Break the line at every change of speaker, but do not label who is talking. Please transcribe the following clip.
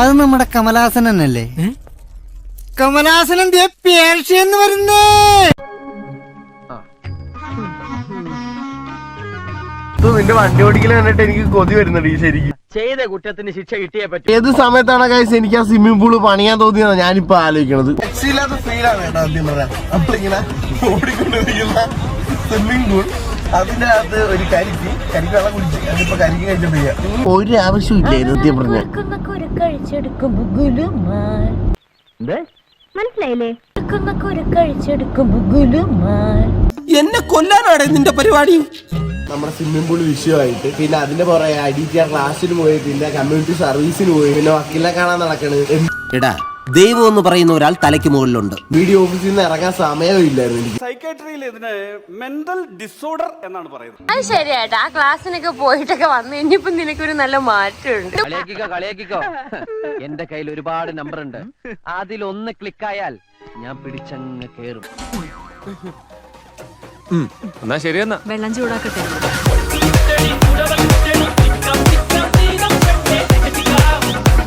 അത് നമ്മുടെ കമലാസനല്ലേ? കമലാസനൻ പേർഷ്യന്ന് വരുന്നേ.
നിന്റെ വണ്ടി ഓടിക്കൽ കണ്ടിട്ട് എനിക്ക് കൊതി വരുന്നുണ്ട്. ഈ ശരിക്കും
ചെയ്ത കുറ്റത്തിന് ശിക്ഷ കിട്ടിയേ പറ്റും.
ഏത് സമയത്താണ് ഗൈസ് എനിക്ക് ആ സ്വിമ്മിംഗ് പൂള് പണിയാൻ തോന്നിയതാണ് ഞാനിപ്പോ ആലോചിക്കണത്. രക്ഷയില്ലാത്ത ഫീലാണ് കേട്ടോ ആദ്യം പറയാം. നമ്മളിങ്ങനെ ഓടിക്കൊണ്ടിരിക്കുന്ന സ്വിമ്മിംഗ് പൂൾ, അതിന്റെ അകത്ത് ഒരു കരിക്ക് വെള്ളം കുടിച്ച് അതിപ്പോ കരിക്ക് കഴിച്ചിട്ട് ഒരു ആവശ്യമില്ല സത്യം പറഞ്ഞ.
മനസ്സിലായില്ലേ?
എന്നെ കൊല്ലാനാണ് നിന്റെ പരിപാടി.
നമ്മുടെ സ്വിമ്മിംഗ് പൂൾ വിഷയമായിട്ട് പിന്നെ അതിന്റെ പുറകെ IDTR ക്ലാസ്സിന് പോയി, പിന്നെ കമ്മ്യൂണിറ്റി സർവീസിന് പോയി, പിന്നെ വക്കീലിനെ കാണാൻ നടക്കണ്.
എടാ, ദൈവം എന്ന് പറയുന്ന ഒരാൾ തലയ്ക്ക് മുകളിലുണ്ട്.
വീഡിയോ ഓഫീസിൽ നിന്ന് ഇറങ്ങാൻ സമയമില്ലായിരുന്നു എനിക്ക്.
സൈക്കാട്രിയിൽ ഇതിന് മെന്റൽ ഡിസോർഡർ എന്നാണ് പറയുന്നത്.
അത് ശരിയായിട്ട് ആ ക്ലാസ്സിനൊക്കെ പോയിട്ടൊക്കെ വന്നു കഴിഞ്ഞപ്പോ നിനക്കൊരു നല്ല മാറ്റമുണ്ട്.
കളിയാക്കിക്കോ. എന്റെ കയ്യിൽ ഒരുപാട് നമ്പർ ഉണ്ട്. അതിലൊന്ന് ക്ലിക്കായാൽ ഞാൻ പിടിച്ചങ്ങ് കേറും.
എന്നാ ശരിയെന്നാ.
വെള്ളം ചൂടാക്കട്ടെ.